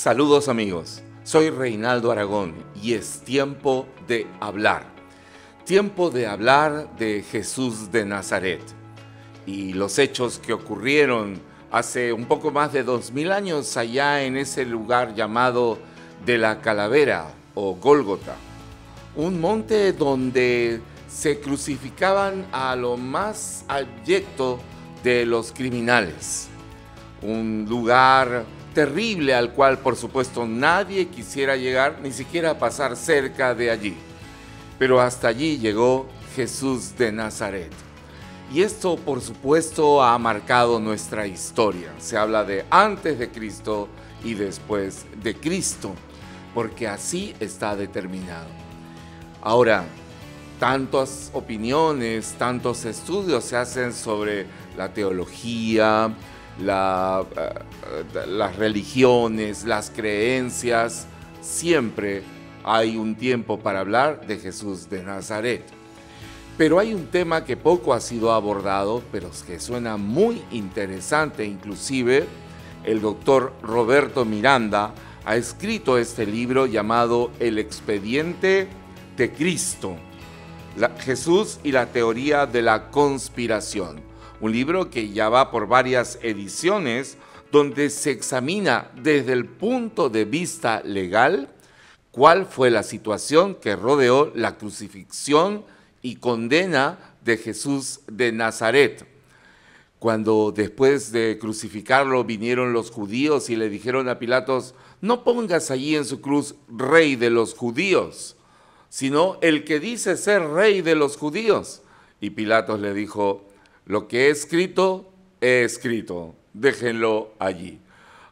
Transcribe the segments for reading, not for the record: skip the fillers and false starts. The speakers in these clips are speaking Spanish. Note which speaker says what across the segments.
Speaker 1: Saludos amigos, soy Reinaldo Aragón y es tiempo de hablar. Tiempo de hablar de Jesús de Nazaret y los hechos que ocurrieron hace un poco más de 2000 años allá en ese lugar llamado de la Calavera o Gólgota. Un monte donde se crucificaban a lo más abyecto de los criminales. Un lugar terrible al cual, por supuesto, nadie quisiera llegar, ni siquiera pasar cerca de allí. Pero hasta allí llegó Jesús de Nazaret. Y esto, por supuesto, ha marcado nuestra historia. Se habla de antes de Cristo y después de Cristo, porque así está determinado. Ahora, tantas opiniones, tantos estudios se hacen sobre la teología, las religiones, las creencias. Siempre hay un tiempo para hablar de Jesús de Nazaret. Pero hay un tema que poco ha sido abordado, pero que suena muy interesante. Inclusive, el doctor Roberto Miranda ha escrito este libro llamado El expediente de Cristo, Jesús y la teoría de la conspiración. Un libro que ya va por varias ediciones, donde se examina desde el punto de vista legal cuál fue la situación que rodeó la crucifixión y condena de Jesús de Nazaret. Cuando después de crucificarlo vinieron los judíos y le dijeron a Pilatos: no pongas allí en su cruz rey de los judíos, sino el que dice ser rey de los judíos. Y Pilatos le dijo: lo que he escrito, déjenlo allí.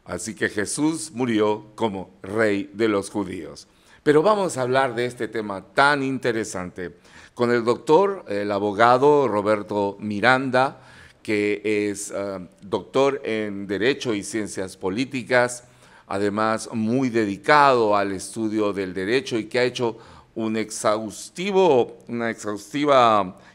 Speaker 1: Así que Jesús murió como rey de los judíos. Pero vamos a hablar de este tema tan interesante con el doctor, el abogado Roberto Miranda, que es doctor en Derecho y Ciencias Políticas, además muy dedicado al estudio del derecho y que ha hecho una exhaustiva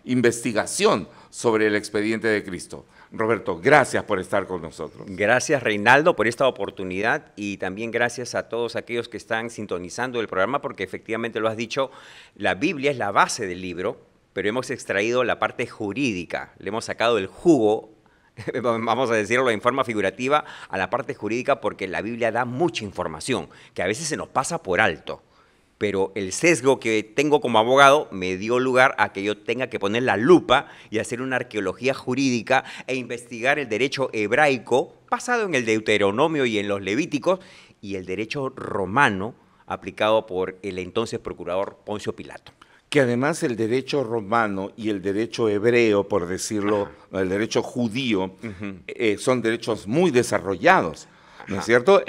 Speaker 1: investigación sobre el expediente de Cristo. Roberto, gracias por estar con nosotros.
Speaker 2: Gracias, Reinaldo, por esta oportunidad y también gracias a todos aquellos que están sintonizando el programa, porque efectivamente lo has dicho, la Biblia es la base del libro, pero hemos extraído la parte jurídica, le hemos sacado el jugo, vamos a decirlo en forma figurativa, a la parte jurídica, porque la Biblia da mucha información que a veces se nos pasa por alto. Pero el sesgo que tengo como abogado me dio lugar a que yo tenga que poner la lupa y hacer una arqueología jurídica e investigar el derecho hebraico basado en el Deuteronomio y en los Levíticos y el derecho romano aplicado por el entonces procurador Poncio Pilato.
Speaker 1: Que además el derecho romano y el derecho hebreo, por decirlo, el derecho judío, son derechos muy desarrollados, ¿no es cierto?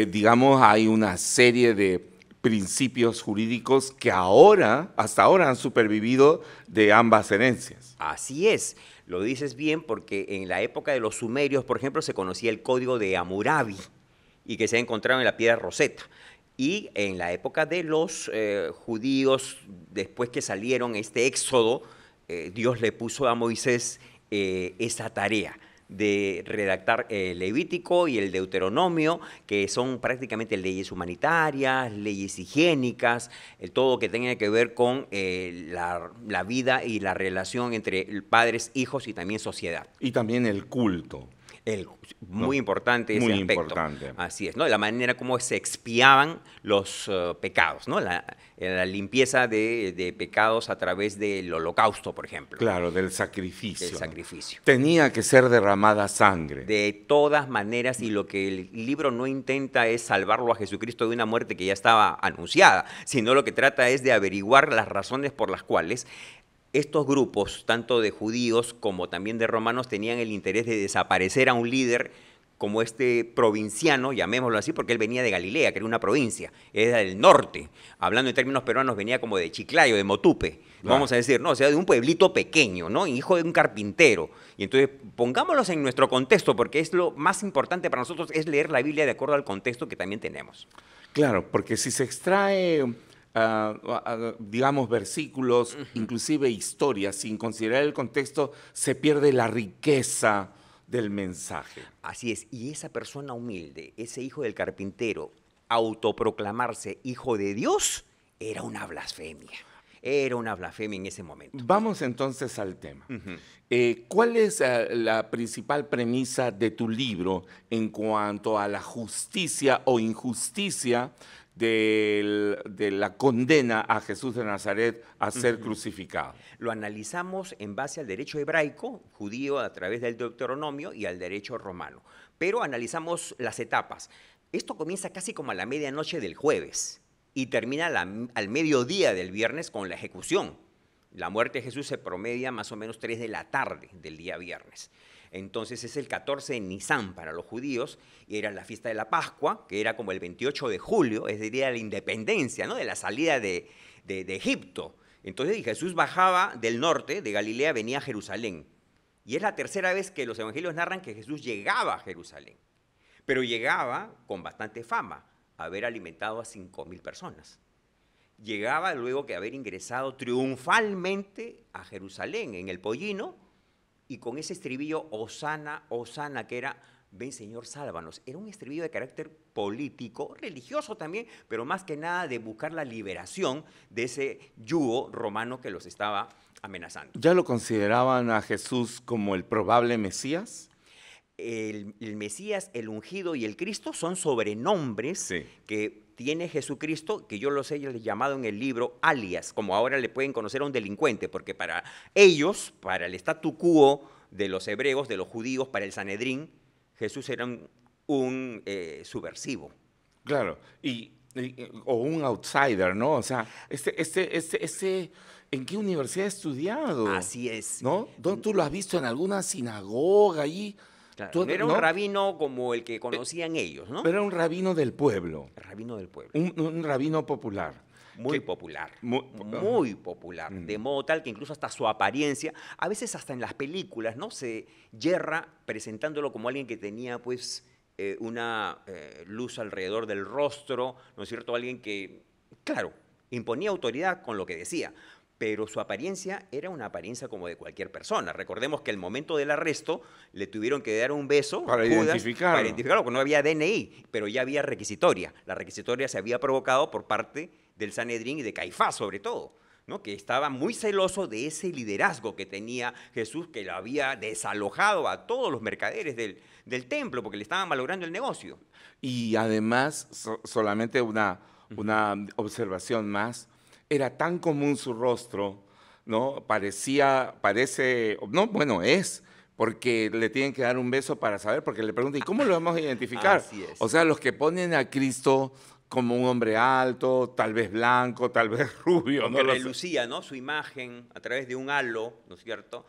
Speaker 1: Digamos, hay una serie de principios jurídicos que hasta ahora han supervivido de ambas herencias.
Speaker 2: Así es, lo dices bien, porque en la época de los sumerios, por ejemplo, se conocía el código de Hammurabi y que se ha encontrado en la piedra Rosetta. Y en la época de los judíos, después que salieron este éxodo, Dios le puso a Moisés esa tarea de redactar el Levítico y el Deuteronomio, que son prácticamente leyes humanitarias, leyes higiénicas, todo que tenga que ver con la vida y la relación entre padres, hijos y también sociedad.
Speaker 1: Y también el culto.
Speaker 2: Muy importante ese aspecto.
Speaker 1: Muy importante.
Speaker 2: Así es, ¿no? La manera como se expiaban los pecados, ¿no? La limpieza de pecados a través del holocausto, por ejemplo.
Speaker 1: Claro, del sacrificio.
Speaker 2: Del sacrificio.
Speaker 1: Tenía que ser derramada sangre.
Speaker 2: De todas maneras, y lo que el libro no intenta es salvarlo a Jesucristo de una muerte que ya estaba anunciada, sino lo que trata es de averiguar las razones por las cuales estos grupos, tanto de judíos como también de romanos, tenían el interés de desaparecer a un líder como este provinciano, llamémoslo así, porque él venía de Galilea, que era una provincia, era del norte. Hablando en términos peruanos, venía como de Chiclayo, de Motupe, vamos a decir, ¿no? O sea, de un pueblito pequeño, ¿no? Hijo de un carpintero. Y entonces, pongámoslos en nuestro contexto, porque es lo más importante para nosotros, es leer la Biblia de acuerdo al contexto que también tenemos.
Speaker 1: Claro, porque si se extrae digamos, versículos, inclusive historias, sin considerar el contexto, se pierde la riqueza del mensaje.
Speaker 2: Así es, y esa persona humilde, ese hijo del carpintero, autoproclamarse hijo de Dios, era una blasfemia. Era una blasfemia en ese momento.
Speaker 1: Vamos entonces al tema. ¿Cuál es la principal premisa de tu libro en cuanto a la justicia o injusticia de la condena a Jesús de Nazaret a ser crucificado?
Speaker 2: Lo analizamos en base al derecho hebraico, judío a través del Deuteronomio, y al derecho romano. Pero analizamos las etapas. Esto comienza casi como a la medianoche del jueves y termina al mediodía del viernes con la ejecución. La muerte de Jesús se promedia más o menos 3 de la tarde del día viernes. Entonces es el 14 de Nisan para los judíos, y era la fiesta de la Pascua, que era como el 28 de julio, es el día de la independencia, ¿no? De la salida de Egipto. Entonces Jesús bajaba del norte, de Galilea, venía a Jerusalén. Y es la tercera vez que los evangelios narran que Jesús llegaba a Jerusalén. Pero llegaba con bastante fama, haber alimentado a 5.000 personas. Llegaba luego que haber ingresado triunfalmente a Jerusalén en el pollino, y con ese estribillo, Hosana, Hosana, que era, ven Señor, sálvanos. Era un estribillo de carácter político, religioso también, pero más que nada de buscar la liberación de ese yugo romano que los estaba amenazando.
Speaker 1: ¿Ya lo consideraban a Jesús como el probable Mesías?
Speaker 2: El Mesías, el ungido y el Cristo son sobrenombres que tiene Jesucristo, que yo los he llamado en el libro alias, como ahora le pueden conocer a un delincuente, porque para ellos, para el statu quo de los hebreos, de los judíos, para el Sanedrín, Jesús era un subversivo.
Speaker 1: Claro, o un outsider, ¿no? O sea, ¿en qué universidad ha estudiado?
Speaker 2: Así es.
Speaker 1: ¿No? ¿Tú lo has visto en alguna sinagoga allí?
Speaker 2: Claro, era un rabino como el que conocían ellos, ¿no?
Speaker 1: Pero era un rabino del pueblo.
Speaker 2: El rabino del pueblo.
Speaker 1: Un rabino popular.
Speaker 2: Muy popular. Muy popular. De modo tal que incluso hasta su apariencia, a veces hasta en las películas, ¿no? Se yerra presentándolo como alguien que tenía, pues, una luz alrededor del rostro, ¿no es cierto? Alguien que, claro, imponía autoridad con lo que decía, pero su apariencia era una apariencia como de cualquier persona. Recordemos que al momento del arresto le tuvieron que dar un beso
Speaker 1: para
Speaker 2: Judas,
Speaker 1: identificarlo.
Speaker 2: Para identificarlo, porque no había DNI, pero ya había requisitoria. La requisitoria se había provocado por parte del Sanedrín y de Caifás, sobre todo, ¿no? Que estaba muy celoso de ese liderazgo que tenía Jesús, que lo había desalojado a todos los mercaderes del templo, porque le estaban malogrando el negocio.
Speaker 1: Y además, solamente una observación más, era tan común su rostro, ¿no? Es, porque le tienen que dar un beso para saber, porque le preguntan, ¿y cómo lo vamos a identificar?
Speaker 2: Así es.
Speaker 1: O sea, los que ponen a Cristo como un hombre alto, tal vez blanco, tal vez rubio.
Speaker 2: Que relucía, ¿no? Su imagen a través de un halo, ¿no es cierto?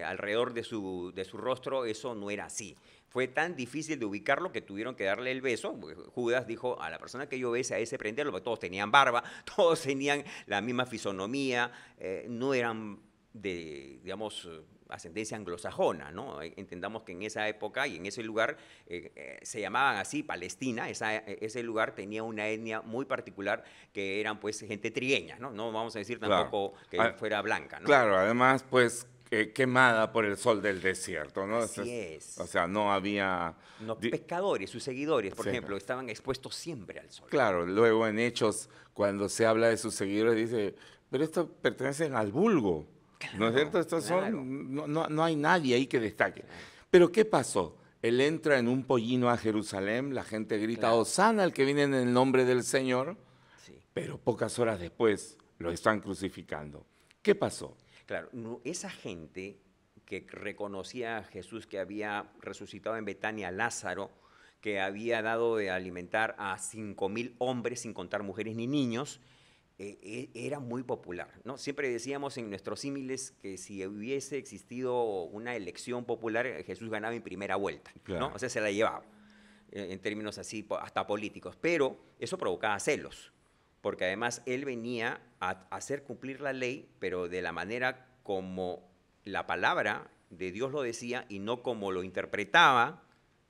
Speaker 2: Alrededor de su rostro, eso no era así. Fue tan difícil de ubicarlo que tuvieron que darle el beso. Judas dijo, a la persona que yo bese, a ese prenderlo, porque todos tenían barba, todos tenían la misma fisonomía, no eran de, digamos, ascendencia anglosajona, ¿no? Entendamos que en esa época y en ese lugar se llamaban así Palestina, ese lugar tenía una etnia muy particular que eran pues gente trigueña, ¿no? No vamos a decir tampoco que fuera blanca, ¿no?
Speaker 1: Claro, además pues quemada por el sol del desierto, ¿no?
Speaker 2: Así es.
Speaker 1: O sea, no había...
Speaker 2: Los pescadores, sus seguidores, por ejemplo, estaban expuestos siempre al sol.
Speaker 1: Claro, luego en Hechos, cuando se habla de sus seguidores, dice, pero estos pertenecen al vulgo, claro, ¿no es cierto? Estos son, no hay nadie ahí que destaque. Claro. Pero ¿qué pasó? Él entra en un pollino a Jerusalén, la gente grita, claro, Hosana, el que viene en el nombre del Señor, sí, pero pocas horas después lo están crucificando. ¿Qué pasó?
Speaker 2: Claro, esa gente que reconocía a Jesús, que había resucitado en Betania a Lázaro, que había dado de alimentar a 5.000 hombres, sin contar mujeres ni niños, era muy popular, ¿no? Siempre decíamos en nuestros símiles que si hubiese existido una elección popular, Jesús ganaba en primera vuelta, claro, ¿no? O sea, se la llevaba, en términos así, hasta políticos. Pero eso provocaba celos, porque además él venía a hacer cumplir la ley, pero de la manera como la palabra de Dios lo decía y no como lo interpretaba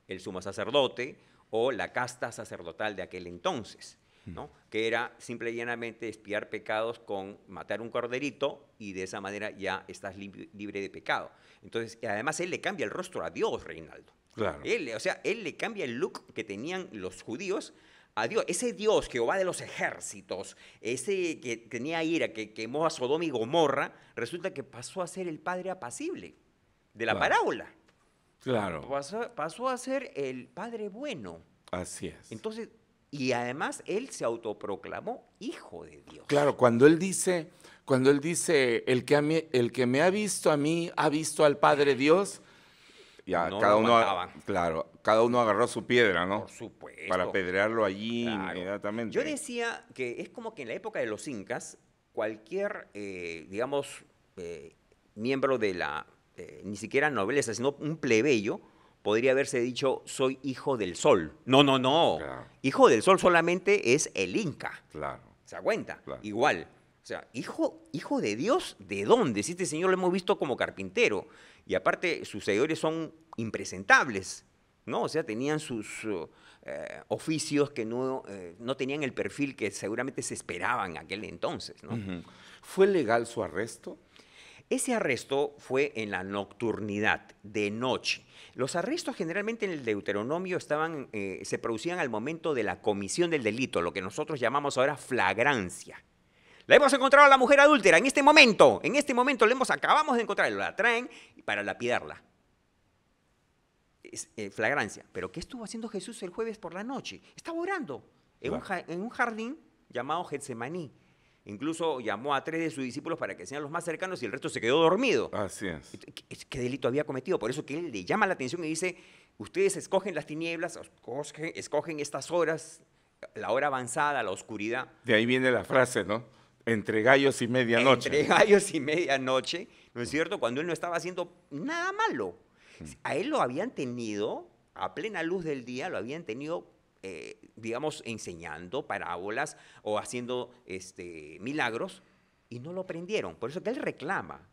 Speaker 2: el sumo sacerdote o la casta sacerdotal de aquel entonces. ¿no? Que era simple y llanamente expiar pecados con matar un corderito y de esa manera ya estás libre de pecado. Entonces, además él le cambia el rostro a Dios, Reinaldo.
Speaker 1: Claro.
Speaker 2: Él le cambia el look que tenían los judíos a Dios. Ese Dios, Jehová de los ejércitos, ese que tenía ira, que quemó a Sodoma y Gomorra, resulta que pasó a ser el padre apacible de la parábola.
Speaker 1: Claro.
Speaker 2: Pasó a ser el padre bueno.
Speaker 1: Así es.
Speaker 2: Entonces, y además él se autoproclamó hijo de Dios.
Speaker 1: Claro, cuando él dice, el que me ha visto a mí, ha visto al Padre Dios, ya
Speaker 2: No
Speaker 1: cada
Speaker 2: lo
Speaker 1: uno,
Speaker 2: aguantaban.
Speaker 1: Claro, cada uno agarró su piedra, ¿no?
Speaker 2: Por supuesto.
Speaker 1: Para apedrearlo allí
Speaker 2: Claro.
Speaker 1: inmediatamente.
Speaker 2: Yo decía que es como que en la época de los incas, cualquier, digamos, miembro de la, ni siquiera nobleza, sino un plebeyo, podría haberse dicho, soy hijo del sol. No, no, no.
Speaker 1: Claro.
Speaker 2: Hijo del sol solamente es el inca.
Speaker 1: Claro.
Speaker 2: ¿Se da cuenta?
Speaker 1: Claro.
Speaker 2: Igual. O sea, hijo de Dios, ¿de dónde? Si este señor lo hemos visto como carpintero. Y aparte, sus seguidores son impresentables, ¿no? O sea, tenían sus oficios que no tenían el perfil que seguramente se esperaba en aquel entonces, ¿no?
Speaker 1: Ujú. ¿Fue legal su arresto?
Speaker 2: Ese arresto fue en la nocturnidad, de noche. Los arrestos generalmente en el Deuteronomio se producían al momento de la comisión del delito, lo que nosotros llamamos ahora flagrancia. La hemos encontrado a la mujer adúltera en este momento acabamos de encontrar, la traen para lapidarla. Es, flagrancia. ¿Pero qué estuvo haciendo Jesús el jueves por la noche? Estaba orando en un jardín llamado Getsemaní. Incluso llamó a 3 de sus discípulos para que sean los más cercanos y el resto se quedó dormido.
Speaker 1: Así es.
Speaker 2: ¿Qué delito había cometido? Por eso que él le llama la atención y dice, ustedes escogen las tinieblas, escogen estas horas, la hora avanzada, la oscuridad.
Speaker 1: De ahí viene la frase, ¿no? Entre gallos y medianoche.
Speaker 2: Entre gallos y medianoche, ¿no es cierto? Cuando él no estaba haciendo nada malo. A él lo habían tenido, a plena luz del día, lo habían tenido, digamos, enseñando parábolas o haciendo milagros y no lo prendieron. Por eso que él reclama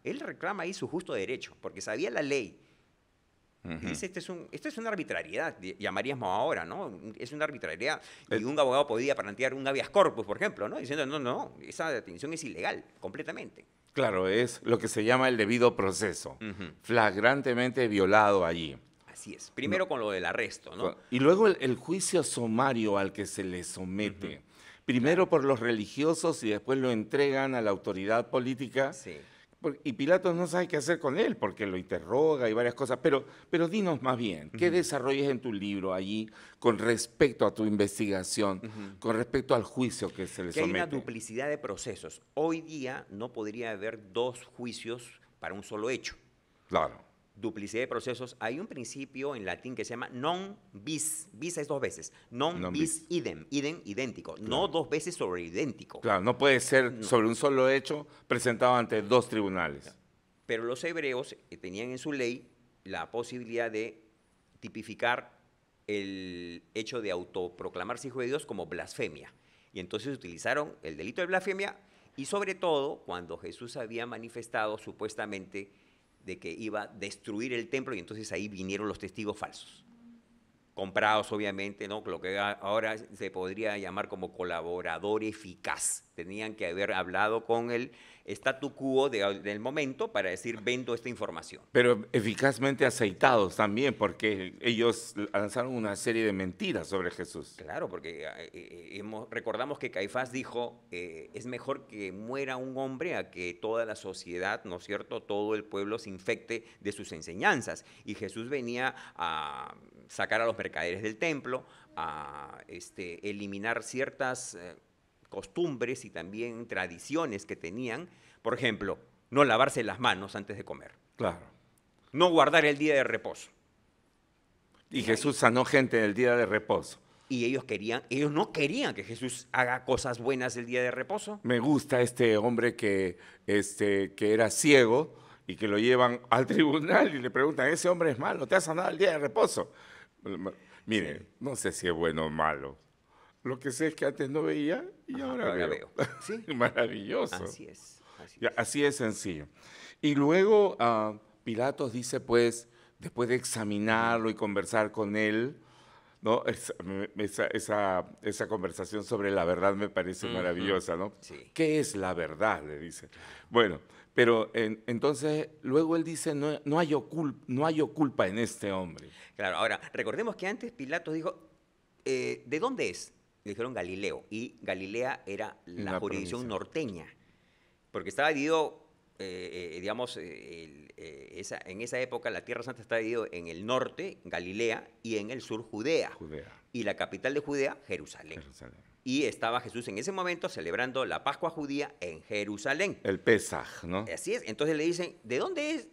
Speaker 2: ahí su justo derecho, porque sabía la ley. Y dice, esto es una arbitrariedad, llamaríamos ahora, ¿no? Es una arbitrariedad. Y un abogado podía plantear un habeas corpus, por ejemplo, ¿no? Diciendo, no, esa detención es ilegal, completamente.
Speaker 1: Claro, es lo que se llama el debido proceso. Flagrantemente violado allí.
Speaker 2: Así es. Primero con lo del arresto, ¿no?
Speaker 1: Y luego el juicio sumario al que se le somete. Primero por los religiosos y después lo entregan a la autoridad política.
Speaker 2: Sí.
Speaker 1: Y Pilatos no sabe qué hacer con él porque lo interroga y varias cosas. Pero dinos más bien, ¿qué desarrollas en tu libro allí con respecto a tu investigación, con respecto al juicio que se le
Speaker 2: Que hay
Speaker 1: somete?
Speaker 2: una duplicidad de procesos. Hoy día no podría haber 2 juicios para un solo hecho.
Speaker 1: Claro.
Speaker 2: Duplicidad de procesos. Hay un principio en latín que se llama non bis. Bis es 2 veces. Non bis idem. Idem, idéntico. Claro. No 2 veces sobre idéntico.
Speaker 1: Claro, no puede ser sobre un solo hecho presentado ante 2 tribunales.
Speaker 2: Pero los hebreos tenían en su ley la posibilidad de tipificar el hecho de autoproclamarse hijo de Dios como blasfemia. Y entonces utilizaron el delito de blasfemia y sobre todo cuando Jesús había manifestado supuestamente de que iba a destruir el templo y entonces ahí vinieron los testigos falsos. Comprados, obviamente, ¿no? Lo que ahora se podría llamar como colaborador eficaz. Tenían que haber hablado con el statu quo del momento para decir, vendo esta información.
Speaker 1: Pero eficazmente aceitados también, porque ellos lanzaron una serie de mentiras sobre Jesús.
Speaker 2: Claro, porque recordamos que Caifás dijo, es mejor que muera un hombre a que toda la sociedad, ¿no es cierto?, todo el pueblo se infecte de sus enseñanzas. Y Jesús venía a sacar a los mercaderes del templo, a eliminar ciertas costumbres y también tradiciones que tenían. Por ejemplo, no lavarse las manos antes de comer.
Speaker 1: Claro.
Speaker 2: No guardar el día de reposo.
Speaker 1: Y Jesús sanó gente en el día de reposo.
Speaker 2: Y ellos no querían que Jesús haga cosas buenas el día de reposo.
Speaker 1: Me gusta este hombre que era ciego y que lo llevan al tribunal y le preguntan, ese hombre es malo, ¿te ha sanado el día de reposo? Mire, no sé si es bueno o malo. Lo que sé es que antes no veía y ahora veo.
Speaker 2: ¿Sí?
Speaker 1: Maravilloso.
Speaker 2: Así es.
Speaker 1: Así es sencillo. Y luego Pilatos dice, pues, después de examinarlo y conversar con él, ¿no? Esa conversación sobre la verdad me parece maravillosa, ¿no?
Speaker 2: Sí.
Speaker 1: ¿Qué es la verdad? Le dice. Bueno, pero entonces luego él dice, no hay culpa en este hombre.
Speaker 2: Claro, ahora, recordemos que antes Pilato dijo, ¿de dónde es? Le dijeron Galileo, y Galilea era la
Speaker 1: Una
Speaker 2: jurisdicción
Speaker 1: provincia.
Speaker 2: norteña, porque estaba dividido, digamos, en esa época la Tierra Santa estaba dividida en el norte, Galilea, y en el sur, Judea.
Speaker 1: Judea,
Speaker 2: Y la capital de Judea, Jerusalén.
Speaker 1: Jerusalén.
Speaker 2: Y estaba Jesús en ese momento celebrando la Pascua judía en Jerusalén.
Speaker 1: El Pesaj, ¿no?
Speaker 2: Así es. Entonces le dicen, ¿de dónde es?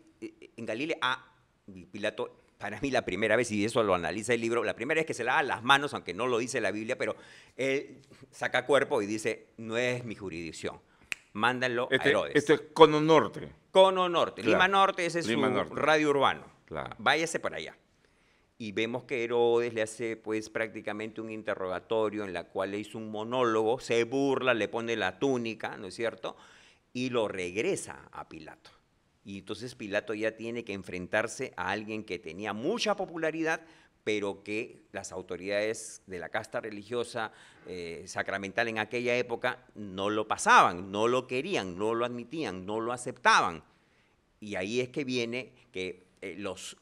Speaker 2: En Galilea. Ah, y Pilato, para mí la primera vez, y eso lo analiza el libro, la primera vez que se lava las manos, aunque no lo dice la Biblia, pero él saca cuerpo y dice, no es mi jurisdicción. Mándanlo a Herodes.
Speaker 1: Este es Cono Norte.
Speaker 2: Cono Norte.
Speaker 1: Claro.
Speaker 2: Lima Norte, ese es
Speaker 1: Lima
Speaker 2: su
Speaker 1: Norte.
Speaker 2: radio urbano.
Speaker 1: Claro.
Speaker 2: Váyase para allá. Y vemos que Herodes le hace pues prácticamente un interrogatorio en la cual le hizo un monólogo, se burla, le pone la túnica, ¿no es cierto? Y lo regresa a Pilato. Y entonces Pilato ya tiene que enfrentarse a alguien que tenía mucha popularidad, pero que las autoridades de la casta religiosa sacramental en aquella época no lo pasaban, no lo querían, no lo admitían, no lo aceptaban. Y ahí es que viene que los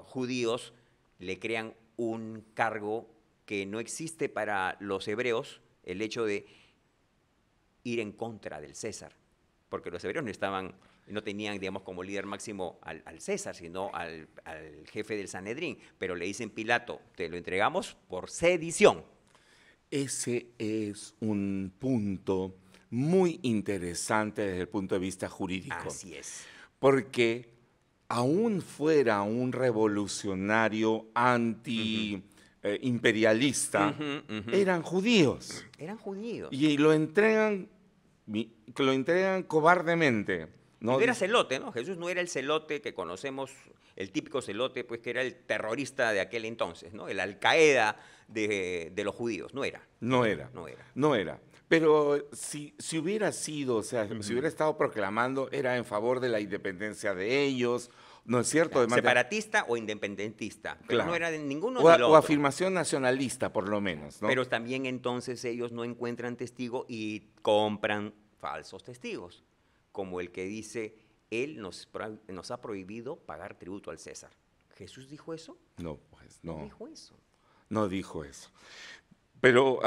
Speaker 2: judíos le crean un cargo que no existe para los hebreos, el hecho de ir en contra del César, porque los hebreos no tenían, digamos, como líder máximo al César, sino al jefe del Sanedrín, pero le dicen, Pilato, te lo entregamos por sedición.
Speaker 1: Ese es un punto muy interesante desde el punto de vista jurídico.
Speaker 2: Así es.
Speaker 1: Porque aún fuera un revolucionario anti-imperialista, eran judíos.
Speaker 2: Eran judíos.
Speaker 1: Y lo entregan cobardemente.
Speaker 2: No era celote, ¿no? Jesús no era el celote que conocemos, el típico celote, pues que era el terrorista de aquel entonces, ¿no? El Al-Qaeda de los judíos, no era.
Speaker 1: No era. Pero si hubiera sido, o sea, si hubiera estado proclamando, era en favor de la independencia de ellos, ¿no es cierto?
Speaker 2: Claro, separatista o independentista, pero
Speaker 1: claro.
Speaker 2: No era de ninguno
Speaker 1: o,
Speaker 2: ni lo
Speaker 1: o
Speaker 2: otro.
Speaker 1: afirmación nacionalista, por lo menos, ¿no?
Speaker 2: Pero también entonces ellos no encuentran testigo y compran falsos testigos, como el que dice, él nos ha prohibido pagar tributo al César. ¿Jesús dijo eso?
Speaker 1: No, pues no.
Speaker 2: No dijo eso.
Speaker 1: No dijo eso. Pero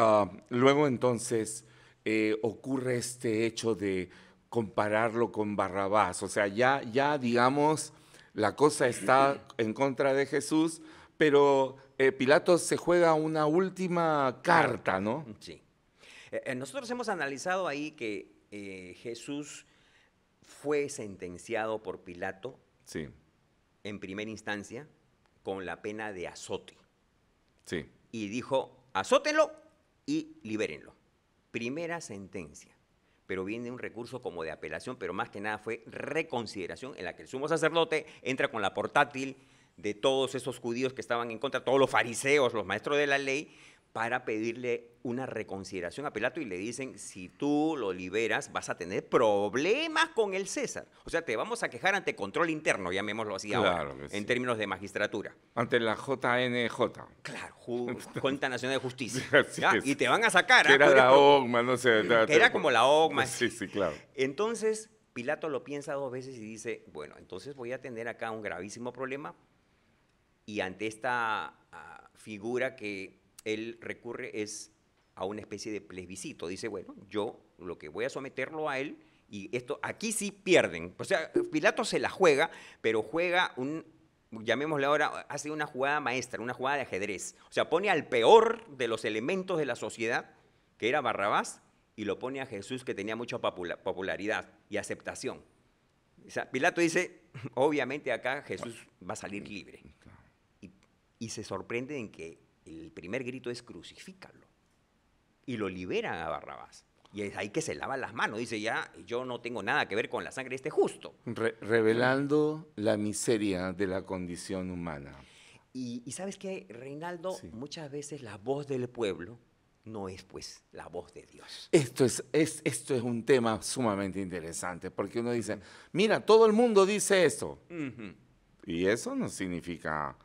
Speaker 1: luego entonces ocurre este hecho de compararlo con Barrabás. O sea, ya digamos, la cosa está en contra de Jesús, pero Pilato se juega una última carta, ¿no?
Speaker 2: Sí. Nosotros hemos analizado ahí que Jesús fue sentenciado por Pilato
Speaker 1: Sí,
Speaker 2: en primera instancia con la pena de azote.
Speaker 1: sí.
Speaker 2: Y dijo, azótenlo y libérenlo. Primera sentencia. Pero viene un recurso como de apelación, pero más que nada fue reconsideración, en la que el sumo sacerdote entra con la portátil de todos esos judíos que estaban en contra, todos los fariseos, los maestros de la ley, para pedirle una reconsideración a Pilato y le dicen, si tú lo liberas vas a tener problemas con el César. O sea, te vamos a quejar ante control interno, llamémoslo así
Speaker 1: Claro
Speaker 2: ahora,
Speaker 1: que sí.
Speaker 2: en términos de magistratura.
Speaker 1: Ante la JNJ.
Speaker 2: Claro, Junta Nacional de Justicia.
Speaker 1: Así
Speaker 2: ¿Ya?
Speaker 1: es.
Speaker 2: Y te van a sacar.
Speaker 1: Que era
Speaker 2: Tú eres
Speaker 1: la OGMA, no sé.
Speaker 2: que era como la OGMA.
Speaker 1: Sí, sí, claro.
Speaker 2: Entonces, Pilato lo piensa dos veces y dice, bueno, entonces voy a tener acá un gravísimo problema y ante esta figura que él recurre es a una especie de plebiscito. Dice, bueno, yo lo que voy a someterlo a él y esto, aquí sí pierden. O sea, Pilato se la juega, pero juega llamémosle ahora, hace una jugada maestra, una jugada de ajedrez. O sea, pone al peor de los elementos de la sociedad, que era Barrabás, y lo pone a Jesús, que tenía mucha popularidad y aceptación. O sea, Pilato dice, obviamente acá Jesús va a salir libre. Y se sorprende en que el primer grito es crucifícalo. Y lo liberan a Barrabás. Y es ahí que se lava las manos. Dice, ya, yo no tengo nada que ver con la sangre de este justo.
Speaker 1: Revelando la miseria de la condición humana.
Speaker 2: Y ¿sabes qué, Reinaldo?
Speaker 1: Sí.
Speaker 2: Muchas veces la voz del pueblo no es, pues, la voz de Dios.
Speaker 1: Esto es un tema sumamente interesante, porque uno dice, mira, todo el mundo dice esto. Y eso no significa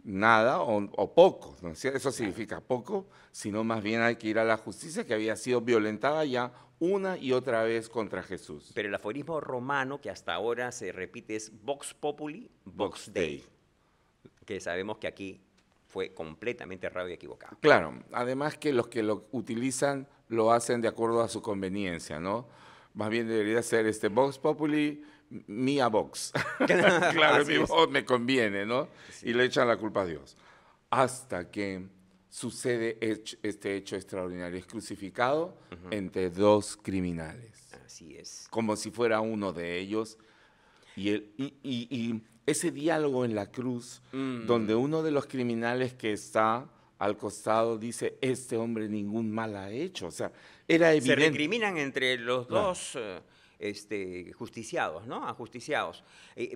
Speaker 1: nada o poco, ¿no? Eso significa poco, sino más bien hay que ir a la justicia que había sido violentada ya una y otra vez contra Jesús.
Speaker 2: Pero el aforismo romano que hasta ahora se repite es Vox Populi, Vox Dei, que sabemos que aquí fue completamente errado y equivocado.
Speaker 1: Claro, además que los que lo utilizan lo hacen de acuerdo a su conveniencia, ¿no? Más bien debería ser Vox Populi, mia Vox. Claro, mi voz me conviene, ¿no? Sí. Y le echan la culpa a Dios. Hasta que sucede este hecho extraordinario. Es crucificado entre dos criminales.
Speaker 2: Así es.
Speaker 1: Como si fuera uno de ellos. Y ese diálogo en la cruz, donde uno de los criminales que está al costado dice, este hombre ningún mal ha hecho. O sea, era evidente.
Speaker 2: Se recriminan entre los dos justiciados, ¿no? Ajusticiados.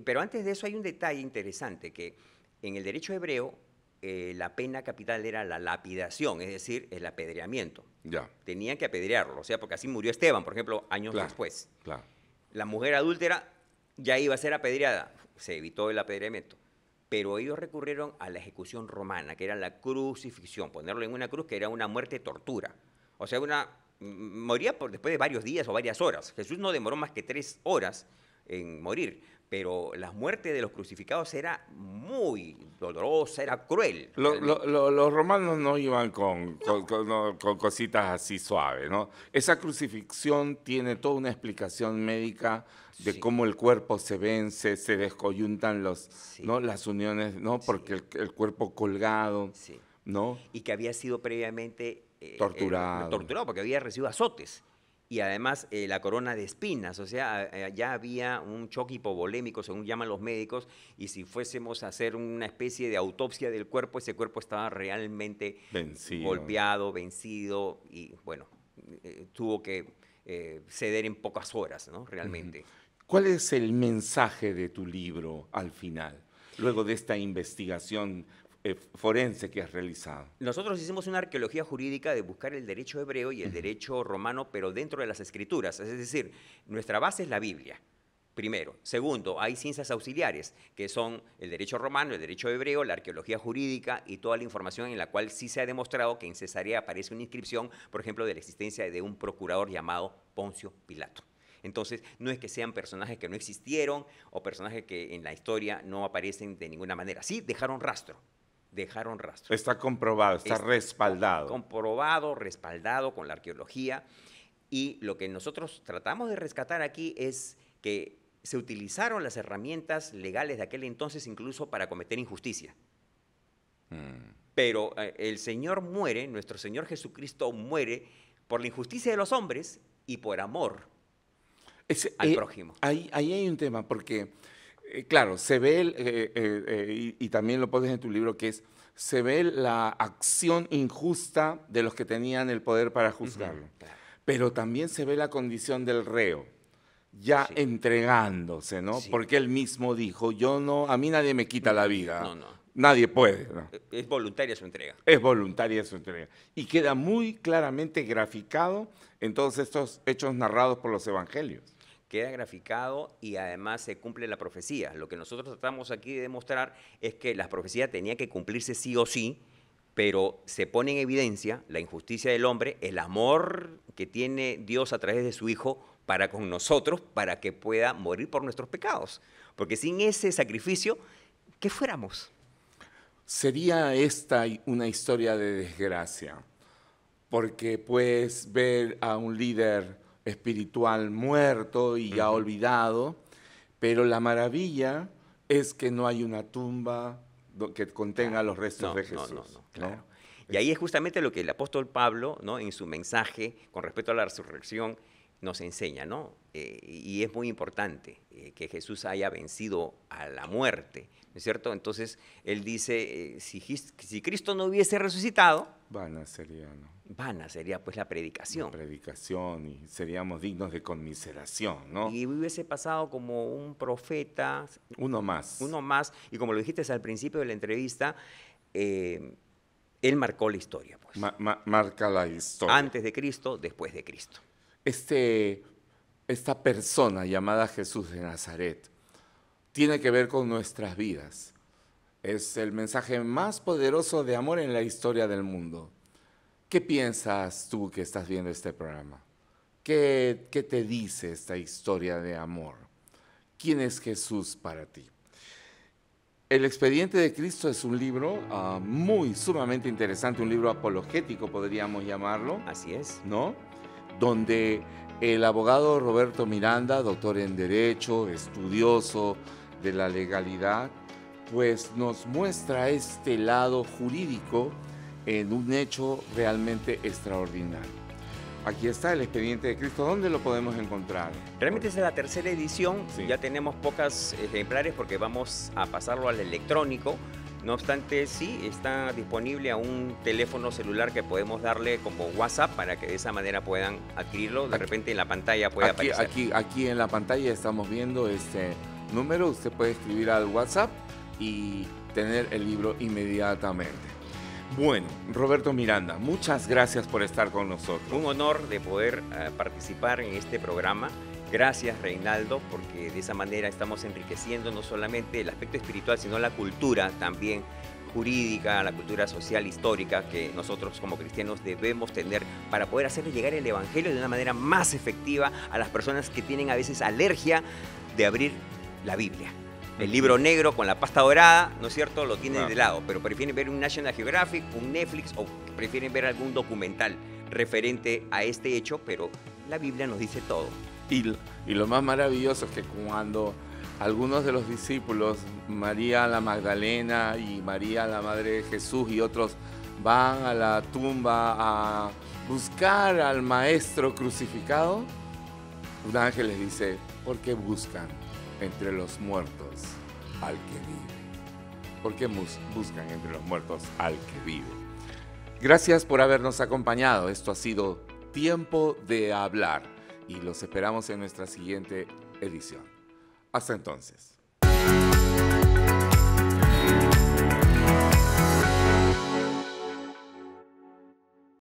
Speaker 2: Pero antes de eso hay un detalle interesante, que en el derecho hebreo la pena capital era la lapidación, es decir, el apedreamiento.
Speaker 1: Ya.
Speaker 2: Tenían que apedrearlo, o sea, porque así murió Esteban, por ejemplo, años después.
Speaker 1: Claro.
Speaker 2: La mujer adúltera ya iba a ser apedreada, se evitó el apedreamiento. Pero ellos recurrieron a la ejecución romana, que era la crucifixión, ponerlo en una cruz, que era una muerte tortura. O sea, moría después de varios días o varias horas. Jesús no demoró más que 3 horas en morir, pero la muerte de los crucificados era muy dolorosa, era cruel.
Speaker 1: Los romanos no iban con cositas así suaves, ¿no? Esa crucifixión tiene toda una explicación médica de cómo el cuerpo se vence, se descoyuntan ¿no? las uniones, ¿no? Porque el cuerpo colgado, ¿no?
Speaker 2: Y que había sido previamente
Speaker 1: torturado
Speaker 2: porque había recibido azotes. Y además la corona de espinas, o sea, ya había un choque hipovolémico, según llaman los médicos, y si fuésemos a hacer una especie de autopsia del cuerpo, ese cuerpo estaba realmente golpeado, vencido, y bueno, tuvo que ceder en pocas horas, ¿no? Realmente.
Speaker 1: ¿Cuál es el mensaje de tu libro al final, luego de esta investigación forense que has realizado?
Speaker 2: Nosotros hicimos una arqueología jurídica de buscar el derecho hebreo y el derecho romano, pero dentro de las escrituras. Es decir, nuestra base es la Biblia, primero. Segundo, hay ciencias auxiliares, que son el derecho romano, el derecho hebreo, la arqueología jurídica y toda la información en la cual sí se ha demostrado que en Cesarea aparece una inscripción, por ejemplo, de la existencia de un procurador llamado Poncio Pilato. Entonces, no es que sean personajes que no existieron o personajes que en la historia no aparecen de ninguna manera. Sí, dejaron rastro.
Speaker 1: Está comprobado, está respaldado.
Speaker 2: Comprobado, respaldado con la arqueología. Y lo que nosotros tratamos de rescatar aquí es que se utilizaron las herramientas legales de aquel entonces incluso para cometer injusticia. Pero el Señor muere, nuestro Señor Jesucristo muere por la injusticia de los hombres y por amor al prójimo.
Speaker 1: Ahí hay un tema, porque, claro, se ve, y también lo pones en tu libro, que se ve la acción injusta de los que tenían el poder para juzgarlo. Claro. Pero también se ve la condición del reo, ya entregándose, ¿no? Sí. Porque él mismo dijo, a mí nadie me quita la vida.
Speaker 2: No.
Speaker 1: Nadie puede, ¿no?
Speaker 2: Es voluntaria su entrega.
Speaker 1: Es voluntaria su entrega. Y queda muy claramente graficado en todos estos hechos narrados por los evangelios.
Speaker 2: Queda graficado y además se cumple la profecía. Lo que nosotros tratamos aquí de demostrar es que la profecía tenía que cumplirse sí o sí, pero se pone en evidencia la injusticia del hombre, el amor que tiene Dios a través de su Hijo para con nosotros, para que pueda morir por nuestros pecados. Porque sin ese sacrificio, ¿qué fuéramos?
Speaker 1: Sería esta una historia de desgracia, porque puedes ver a un líder espiritual muerto y ya olvidado, pero la maravilla es que no hay una tumba que contenga los restos de Jesús.
Speaker 2: Claro. Y ahí es justamente lo que el apóstol Pablo, ¿no? En su mensaje con respecto a la resurrección nos enseña, ¿no? Y es muy importante que Jesús haya vencido a la muerte, ¿no es cierto? Entonces, él dice, si Cristo no hubiese resucitado,
Speaker 1: vana sería, ¿no?
Speaker 2: Vana sería pues la predicación.
Speaker 1: La predicación, y seríamos dignos de conmiseración, ¿no?
Speaker 2: Y hubiese pasado como un profeta.
Speaker 1: Uno más.
Speaker 2: Y como lo dijiste al principio de la entrevista, él marcó la historia, pues.
Speaker 1: Marca la historia.
Speaker 2: Antes de Cristo, después de Cristo.
Speaker 1: Esta persona llamada Jesús de Nazaret tiene que ver con nuestras vidas. Es el mensaje más poderoso de amor en la historia del mundo. ¿Qué piensas tú que estás viendo este programa? ¿Qué te dice esta historia de amor? ¿Quién es Jesús para ti? El Expediente de Cristo es un libro sumamente interesante, un libro apologético, podríamos llamarlo.
Speaker 2: Así es.
Speaker 1: ¿No? Donde el abogado Roberto Miranda, doctor en Derecho, estudioso de la legalidad, pues nos muestra este lado jurídico en un hecho realmente extraordinario. Aquí está el Expediente de Cristo. ¿Dónde lo podemos encontrar?
Speaker 2: Realmente es la tercera edición,
Speaker 1: Sí.
Speaker 2: Ya tenemos pocos ejemplares porque vamos a pasarlo al electrónico. No obstante, sí, está disponible a un teléfono celular que podemos darle como WhatsApp para que de esa manera puedan adquirirlo. De repente en la pantalla puede aparecer.
Speaker 1: Aquí en la pantalla estamos viendo este número. Usted puede escribir al WhatsApp y tener el libro inmediatamente. Bueno, Roberto Miranda, muchas gracias por estar con nosotros.
Speaker 2: Un honor de poder participar en este programa. Gracias, Reinaldo, porque de esa manera estamos enriqueciendo no solamente el aspecto espiritual, sino la cultura también jurídica, la cultura social, histórica, que nosotros como cristianos debemos tener para poder hacerle llegar el Evangelio de una manera más efectiva a las personas que tienen a veces alergia de abrir la Biblia. El libro negro con la pasta dorada, ¿no es cierto?, lo tienen de lado, pero prefieren ver un National Geographic, un Netflix o prefieren ver algún documental referente a este hecho, pero la Biblia nos dice todo.
Speaker 1: Y lo más maravilloso es que cuando algunos de los discípulos, María la Magdalena y María la Madre de Jesús y otros, van a la tumba a buscar al Maestro crucificado, un ángel les dice: ¿por qué buscan entre los muertos al que vive? ¿Por qué buscan entre los muertos al que vive? Gracias por habernos acompañado. Esto ha sido Tiempo de Hablar y los esperamos en nuestra siguiente edición. Hasta entonces.